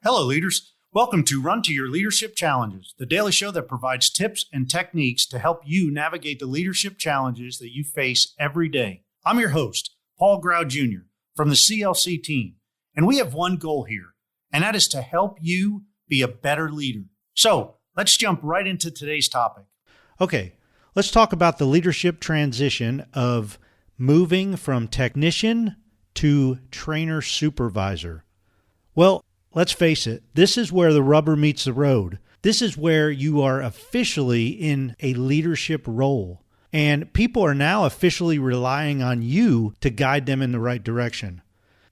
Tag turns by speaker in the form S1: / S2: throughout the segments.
S1: Hello, leaders. Welcome to Run to Your Leadership Challenges, the daily show that provides tips and techniques to help you navigate the leadership challenges that you face every day. I'm your host, Paul Grau Jr. from the CLC Team, and we have one goal here, and that is to help you be a better leader. So let's jump right into today's topic.
S2: Okay, let's talk about the leadership transition of moving from technician to trainer supervisor. Well, let's face it, this is where the rubber meets the road. This is where you are officially in a leadership role, and people are now officially relying on you to guide them in the right direction.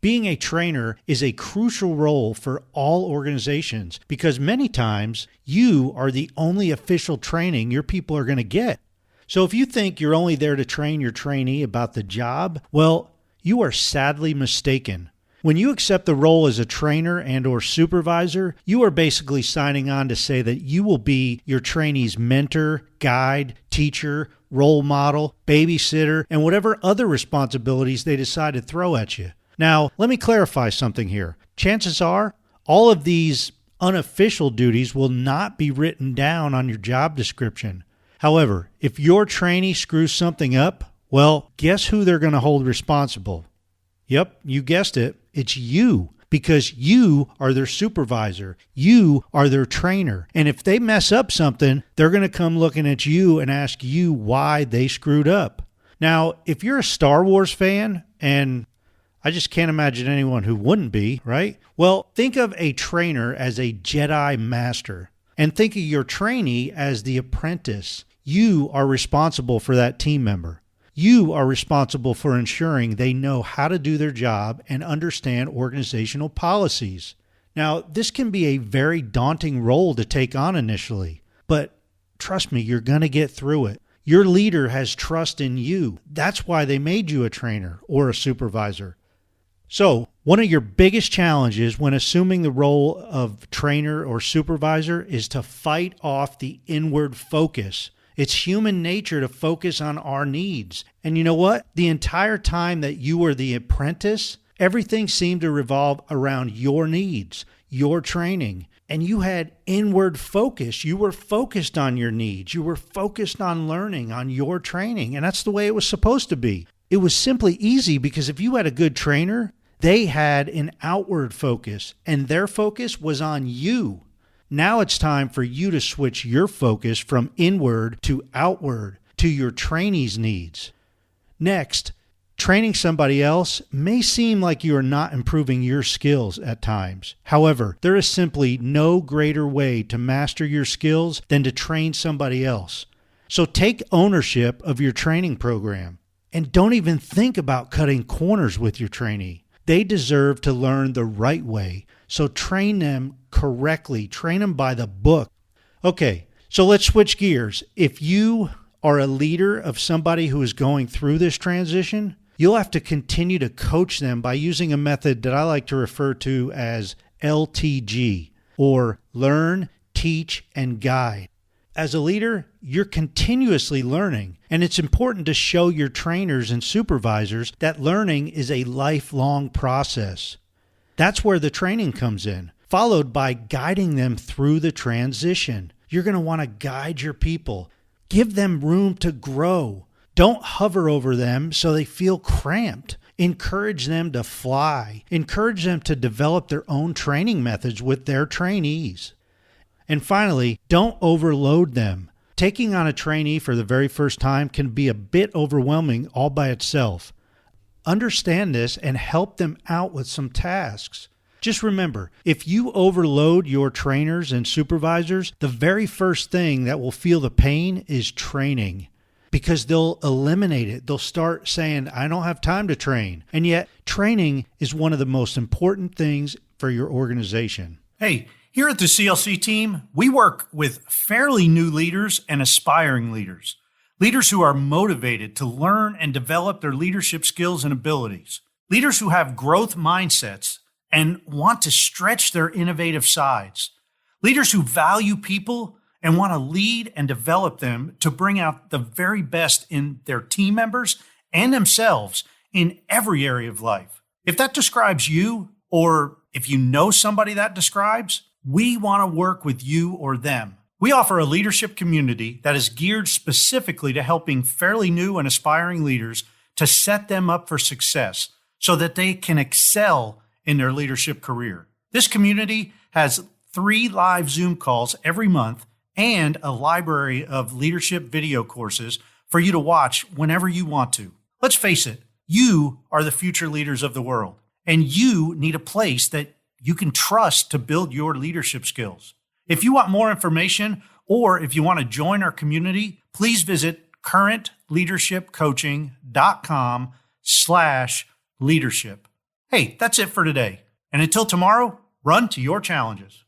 S2: Being a trainer is a crucial role for all organizations because many times you are the only official training your people are going to get. So if you think you're only there to train your trainee about the job, well, you are sadly mistaken. When you accept the role as a trainer and or supervisor, you are basically signing on to say that you will be your trainee's mentor, guide, teacher, role model, babysitter, and whatever other responsibilities they decide to throw at you. Now, let me clarify something here. Chances are, all of these unofficial duties will not be written down on your job description. However, if your trainee screws something up, well, guess who they're going to hold responsible? Yep, you guessed it. It's you, because you are their supervisor. You are their trainer. And if they mess up something, they're going to come looking at you and ask you why they screwed up. Now, if you're a Star Wars fan, and I just can't imagine anyone who wouldn't be, right? Well, think of a trainer as a Jedi master, and think of your trainee as the apprentice. You are responsible for that team member. You are responsible for ensuring they know how to do their job and understand organizational policies. Now, this can be a very daunting role to take on initially, but trust me, you're going to get through it. Your leader has trust in you. That's why they made you a trainer or a supervisor. So, one of your biggest challenges when assuming the role of trainer or supervisor is to fight off the inward focus. It's human nature to focus on our needs. And you know what? The entire time that you were the apprentice, everything seemed to revolve around your needs, your training, and you had inward focus. You were focused on your needs. You were focused on learning, on your training, and that's the way it was supposed to be. It was simply easy because if you had a good trainer, they had an outward focus, and their focus was on you. Now it's time for you to switch your focus from inward to outward, to your trainee's needs. Next, training somebody else may seem like you are not improving your skills at times. However, there is simply no greater way to master your skills than to train somebody else. So take ownership of your training program, and don't even think about cutting corners with your trainee. They deserve to learn the right way. So train them correctly. Train them by the book. Okay, so let's switch gears. If you are a leader of somebody who is going through this transition, you'll have to continue to coach them by using a method that I like to refer to as LTG, or learn, teach, and guide. As a leader, you're continuously learning, and it's important to show your trainers and supervisors that learning is a lifelong process. That's where the training comes in, followed by guiding them through the transition. You're going to want to guide your people. Give them room to grow. Don't hover over them so they feel cramped. Encourage them to fly. Encourage them to develop their own training methods with their trainees. And finally, don't overload them. Taking on a trainee for the very first time can be a bit overwhelming all by itself. Understand this and help them out with some tasks. Just remember, if you overload your trainers and supervisors, the very first thing that will feel the pain is training, because they'll eliminate it. They'll start saying, I don't have time to train. And yet, training is one of the most important things for your organization.
S1: Hey, here at the CLC team, we work with fairly new leaders and aspiring leaders. Leaders who are motivated to learn and develop their leadership skills and abilities. Leaders who have growth mindsets and want to stretch their innovative sides. Leaders who value people and want to lead and develop them to bring out the very best in their team members and themselves in every area of life. If that describes you, or if you know somebody that describes, we want to work with you or them. We offer a leadership community that is geared specifically to helping fairly new and aspiring leaders to set them up for success so that they can excel in their leadership career. This community has 3 live Zoom calls every month and a library of leadership video courses for you to watch whenever you want to. Let's face it, you are the future leaders of the world, and you need a place that you can trust to build your leadership skills. If you want more information or if you want to join our community, please visit currentleadershipcoaching.com/leadership. Hey, that's it for today. And until tomorrow, run to your challenges.